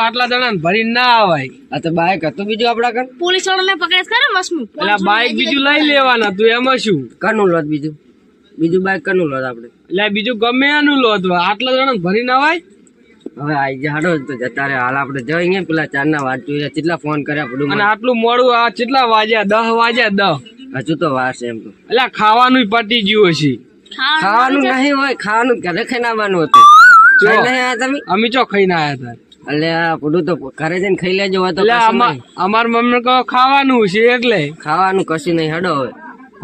આટલા જણા ભરી ના આવાય. બાઈક હતું બીજું આપડા કર પોલીસ વાળાને પકડે કરે મસમુ બાઈક બીજું લઈ લેવાના તું એમાં શું કનું લોત બીજું બાઈક કનું લોત આપડે એટલે બીજું ગમે એનું લોત આટલા જણા ભરી ના આવાય. હવે આઈ જા હાડો તો જતા રે હાલ આપડે જઈએ પેલા 4 ના વાત જોઈએ કેટલા ફોન કર્યા પડું અને આટલું મોડું આ કેટલા વાગ્યા 10 વાગ્યા 10 હજુ તો વાર છે એમ તો એટલે ખાવાનું પટી ગયું હશે. ખાવાનું નહીં હોય ખાવાનું ઘરે ખાઈને આવવાનું હતું અમે ચો ખાઈને આયા હતા એટલે પડું તો ઘરે જઈને ખાઈ લેજો તો અમાર મમ્મી કહો ખાવાનું છે એટલે ખાવાનું કશું નહીં હેડો હવે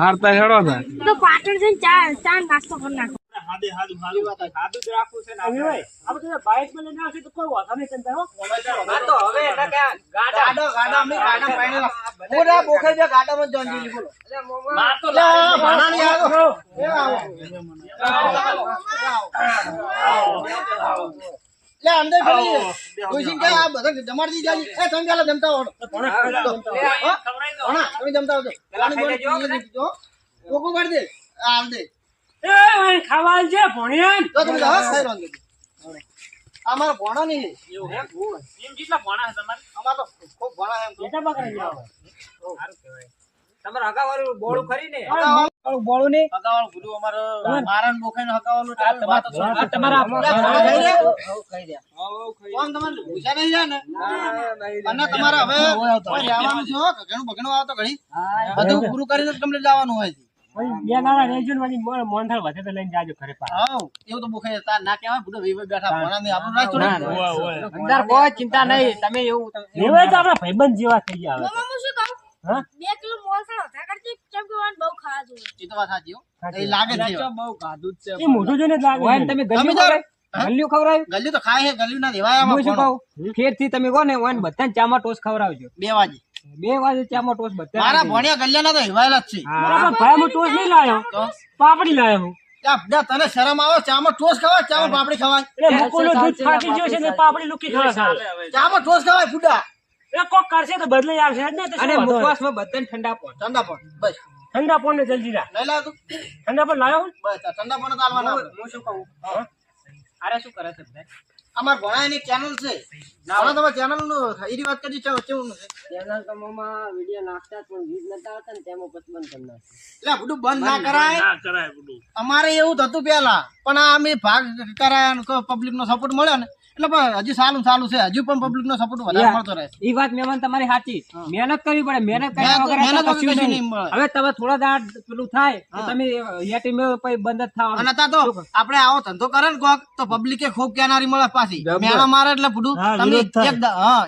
હારતા હેડો હતા તો પાટણ જઈને ચા નાસ્તો કરી નાખો. ખાવા છે અમારો ભણો નહીં કેટલા ભણા તમારે અમાર તો ખૂબ ભણા એમ તમારે હકાવાળું બોળું ખરી ને બોળું ને હકાવાળું ભૂલું અમારે મારણ બોખાઈને હકાવાળું તમારા ખાઈ દે કોણ તમારે ભૂસા નહીં જાય ને અને તમારે હવે આવવાનું છે ઘણું બગણું આવતો ઘણી બધું પૂરું કરીને તમને જવાનું હોય છે. બે ગાડા રેજન વાળી મોંઠા વધે તો લઈને જાજો ખરે પા હા એવું તો બોખાય તાર ના કહેવાય બુડો વેવે બેઠા ભણા ને આપણું રાખ થોડું અંદર કોઈ ચિંતા નહીં તમે એવું વેવે તો આપણા ભાઈબંધ જેવા થઈ ગયા હવે મમ્મા શું કહું હા 2 કિલો મોલસા હતા કરતી ચમકવાન બહુ ખાવા જોઈએ. એ તો વાત સાચી હો એ લાગે છે બહુ ખાધું જ છે એ મોઢું જોઈને લાગે હોય તમે ગલ્યું ખવરાવ્યું ગલ્યું તો ખાય છે ગલ્યું ના દેવાય આમાં શું કહું ખેર થી તમે કોને ઓન બધા ચામાં ટોસ ખવરાવજો 2 વાગે 2 વાગે ચામાં ટોસ બધા મારા ભણ્યા ગલ્યાના તો હિવાયેલા જ છે બરાબર ભાઈ હું ટોસ નહીં લાયો પાપડી લાયો હું તને શરમ આવે ચામાં ટોસ ખવાય ચામાં પાપડી ખવાય એટલે મુકોનો દૂધ ફાટી ગયો છે ને પાપડી લુકી ખવાય ચામાં ટોસ ખવાય ફુડા એ કોક કરશે તો બદલાઈ આવશે જ ને અને મુખવાસમાં બધાને ઠંડા પોણ બસ ઠંડા પોણ ને જલ્દી રા લઈ લાવ તું ઠંડા પોણ લાયો બસ ઠંડા પોણ તાલવાના હું શું કહું અરે શું કરે છે ભાઈ અમાર ભણાયની ચેનલ છે નાનો તમાર ચેનલ નું ઈરી વાત કરી છે કેવું છે ચેનલ તો મમ્મા વિડિયો નાખતા પણ વ્યૂઝ નતા આવતા ને તેમાં પછી બંધ કરી નાખ્યું એટલે બધું બંધ ના કરાય બધું અમારે એવું થતું પેલા પણ આ અમે ભાગ કરાયા પબ્લિક નો સપોર્ટ મળ્યો ને એટલે હજી સાલું ચાલુ છે હજુ પણ પબ્લિક નો સપોર્ટ વધારે મળતો રહે એ વાત મહેમાન તમારી સાચી મહેનત કરવી પડે મહેનત કર્યા વગર કશું નહીં મળે હવે તમે થોડા દાડ પેલું થાય તો તમે યાટી મે પછી બંધ જ થવાનું અને તા તો આપણે આવો ધંધો કરે ને કોક તો પબ્લિકે ખૂબ કેનારી મળે પાછી મેણા મારે એટલે ફૂડું તમે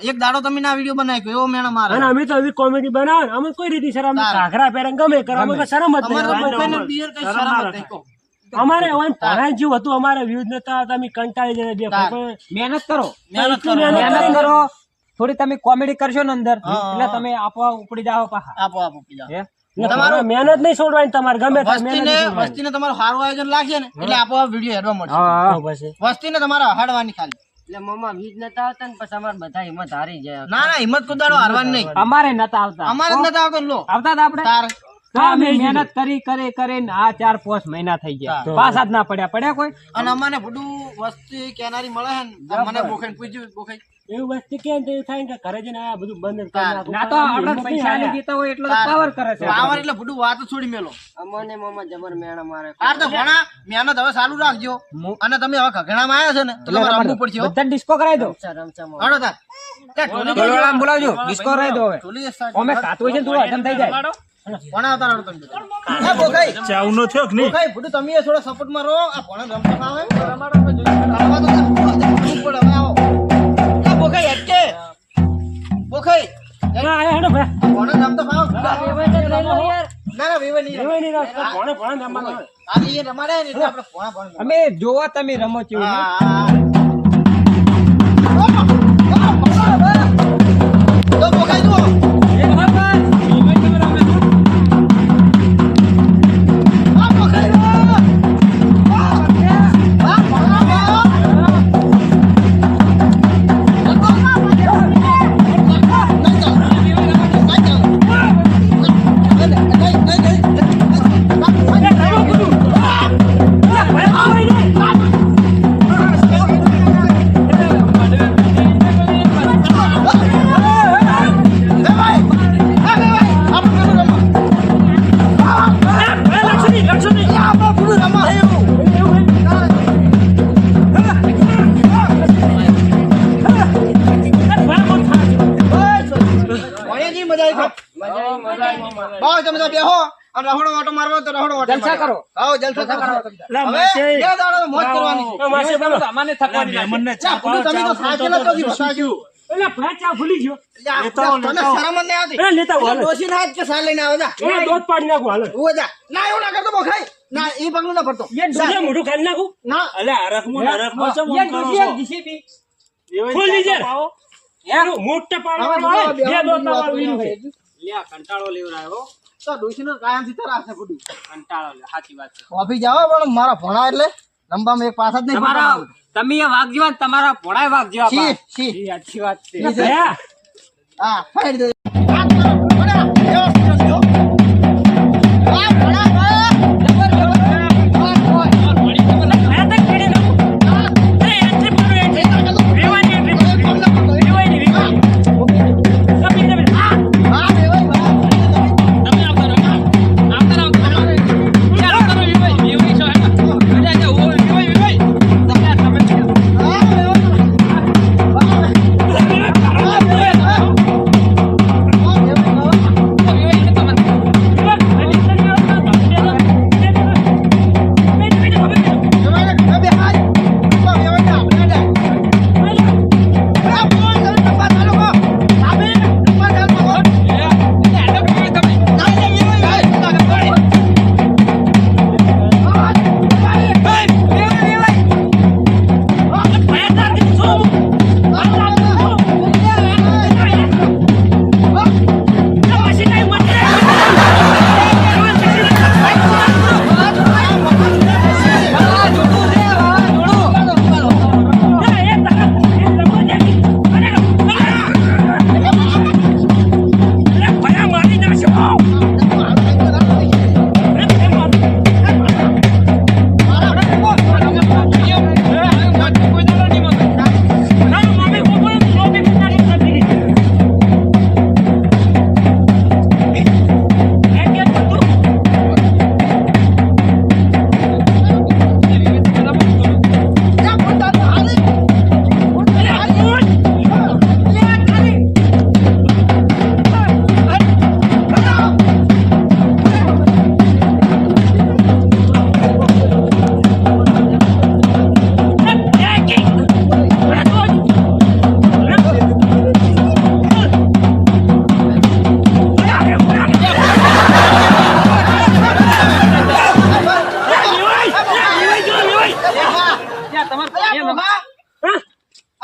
એક દાડો તમે ના વિડિયો બનાવ્યો એવો મેણા મારે અને અમે તો આવી કોમેડી બનાવ અમે કોઈ રીતિ શરમ ઘાઘરા પહેરે ગમે કરે અમે શરમ જ અમારે બિયર કઈ શરમ જ નહીં અમારે ભણાય જેવું હતું અમારે વ્યૂઝ નતા તમે કંટાળી જાય મહેનત કરો થોડી તમે કોમેડી કરશો ને અંદર એટલે તમે આપવા ઉપડી જાવ આપો ઉપડી જાવ મહેનત નહીં છોડવાની તમારે ગમે વસ્તીને તમારું સારું આયોજન લાગશે ને એટલે આપો વિડીયો હેડવા મળશે વસ્તીને તમારે હાડવાની ખાલી એટલે મમ્મા વીજ નતા આવતા ને પછી અમારે બધા હિંમત હારી જાય ના હિંમત કુદાડો હારવાની નહીં અમારે નતા આવતા અમારે નતા આવતો લો આવતા હતા આપણે મહેનત કરી આ 4-5 મહિના થઈ ગયા પાછા જ ના પડ્યા કોઈ અને અમને બધું વસ્તી કેનારી મળે છે મને બોખાઈ પૂછ્યું બોખાઈ એવું વસ્તી કેમ થાય કે ઘરે જઈને આ બધું બંધ ના તો આપણે પૈસા લઈ દીધા હોય એટલે પાવર કરે છે પાવર એટલે બધું વાત છોડી મેલો અમને મમ્મા જબર મેણા મારે આ તો ભણા મહેનત હવે ચાલુ રાખજો અને તમે હવે ખગણામાં આવ્યા છે ને તો તમારે રમવું પડશે બધા ડિસ્કો કરાવી દો હાડો તા બોલાવજો ડિસ્કો કરાવી દો હવે અમે કાતું છે થોડું હજમ થઈ જાય ચાવનો થયો કે નહીં ભાઈ બધું તમે થોડા સપોર્ટ માં રહો આ ભણ રમતા આવે રમાડો પડે આવો બોખાઈ હટકે બોખાઈ ના હેડો ભાઈ ભણ રમતા આવો ના વેવાઈ નહીં વેવાઈ નહીં રમતા, ભણે ભણે રમવાનું હોય. આ એ રમાડે ને એટલે આપણે ભણા ભણા અમે જોવા તમે રમો છો તો બોકાઈ દો બાવ તમે તો બેહો અને રહોડો વાટો મારવો તો રહોડો વાટો જલસા કરો. આવો જલસા કરો લા, હવે માસે. બે દાડો મોજ કરવાની માસે બોલો. અમાને થકવાની લા, મહેમાનને ચા ફૂલું તમે તો સાચેલા તો જી બતાવ્યું એટલે ભાઈ ચા ભૂલી ગયો. તને શરમ જ નહીં આવતી એ લેતા આવો, હાલો. ડોશી ના હાથ કે સાલ લઈને આવે જા એ દોધ પાડી નાખું, હાલો. ઉવે જા ના એવું ના કરતો બોખાઈ ના એ પગલું ના પડતો એ મોઢું ખાલી નાખું. ના અલે, હરખમાં ચમ આમ કરો છો? ખોલી દે. એનું મોટા પાડવાનું હોય, બે દોતા વાળું ઈનું છે. કંટાળો લેવરાયો તો ડોશી નો કાયમ થી તરાસ છે ગુડુ કંટાળો લે સાચી વાત છે કોફી જાવ પણ મારા ભણા એટલે લંબામાં એક પાસ જ નહીં તમારા તમે એ વાઘ જેવા ને તમારા ભોળાય વાઘ જેવા છી પા. છી એ સાચી વાત છે ભયા, હા ફાડી દે આ કરો ભણા વ્યવસ્થિત જો આ ભણા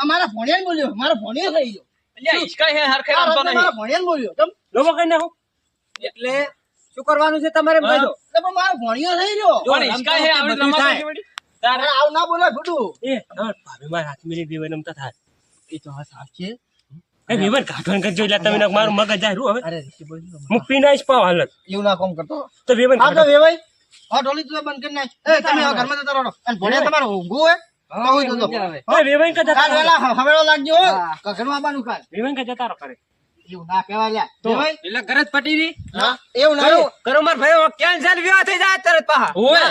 મારા ભણિયાને બોલ્યો મારો ભણિયો થઈ ગયો અલ્યા ઈસકા હે હરખે આ રમતો રાતે નહીં મારા ભણિયાને બોલ્યો તમ લોબો કઈ નાખું. એટલે શું કરવાનું છે તમારે એમ કહેજો એટલે પણ મારો ભણિયો થઈ ગયો પણ ઈસકા હે આવડે બધું રમવા થાય. નથી વળી. તારે અરે આવ ના બોલે ખોટું એ ભાભી મારા હાથ મિલી બેવાઈ રમતા થાય. એ તો હા સાચે એ બેવાઈ ગાંઠવાન કરજો એટલે તમે નાખ, મારું મગજ જાય રૂ હવે. અરે ઋષિ બોલ્યો મુક પી નાઈશ પાવ હાલત. એવું ના કોમ કરતો તો બેવાઈ હા તો વેવાઈ હા ઢોલી તું બંધ કરી નાખ એ તમે હવે ઘરમાં જતા રહો અને ભણિયા તમારો ઊંઘું હોય તો હોય તો મજા આવે. એ બેવાઈ કા જતા કાલ રહો. વેલા હવેળો લાગજો હો હા. ઘરમાં આવવાનું કાલ બેવાઈ કા જતા રહો કરે. એવું ના કહેવાય લ્યા વેવાઈ એટલે ઘરે જ પટી રહી હા એવું ના કરો કરો માર ભાઈ કેન્સલ વિવાહ થઈ જાય તરત પાહા ઓય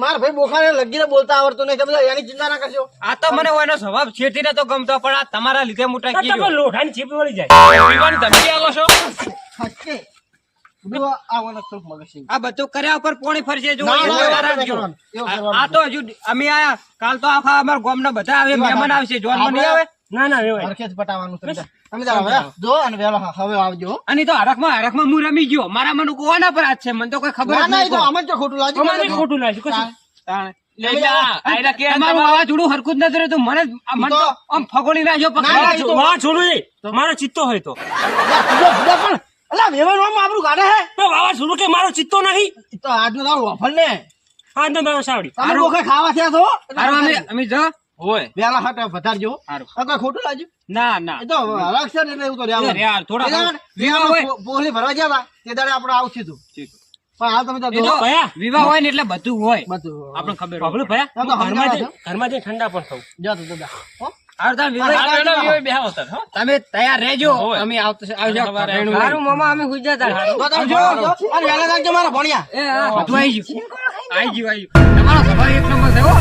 મારા ભાઈ બોખાને લગીને બોલતા આવડતું નહીં તમે એની ચિંતા ના કરશો આ તો મને એનો સ્વભાવ છેટી ને તો ગમતો પણ આ તમારા લીધે મોટા આ કીધું તમે લોઢાની ચીપ વળી જાય. પીવાની ધમકી આલો છો સાચે બધું આવવાનો થોડુંક મગજ છે આ બધું કર્યા ઉપર પોણી ફરશે જો ના, ના, એવું એવું રાખજો. કરવાનું. એવું આ તો હજુ અમે આયા કાલ તો આખા અમારા ગામના બધા આવે મહેમાન આવશે જોન માં નહીં આવે ના ના રેવાય. હરખે જ પટાવવાનું છે. તમે તાર હવે જો અને વહેલો હવે આવજો. અને તો હરખમાં હું રમી ગયો મારા મન કોના પર હાથ છે મને તો કોઈ ખબર ના જ ના એ નહીં તો આમ જ ખોટું લાગ્યું. અમારે ખોટું લાગ્યું કશું. તમારું વાવાઝોડું હરખું જ નથી રહેતું મને મન તો આમ ફગોળી નાખ્યો પકડી વાહ છોડું એ મારો ચિત્તો હોય તો પણ અલા વેવાઈ આમ આપણું ગાડે હે. તો વાવા છોડું કે મારો ચિત્તો નહીં. ઈ તો આજનો તારો વફલ ને હા તો મારો સાવડી. તમે બોખે ખાવા થયા છો અમે જો હોય વેલા હાટે વધારજો. હારું. આ કોઈ ખોટું લાગ્યું ના ના એ તો હરખ છે ને એટલે એવું તો રહેવાનું. યાર થોડા વિવાહ હોય પોહલી ભરવા ગયા હતા તે દાડે આપણે આવશું તું પણ હાલ તમે તો એ તો ભયા વિવાહ હોય ને એટલે બધું હોય બધું આપણે ખબર બાબલો ભયા હા, તો ઘરમાં સમજાવો જઈને ઠંડા પણ થવું. જા તું દાદા હો તમે તૈયાર રહેજો અમે આવજો સારું મામા અમે ગુજરાત તો તમે જો અને વેલા રાખજો મારા ભણ્યા બધું આવી ગયું તમારો સ્વભાવ એક નંબર છે હો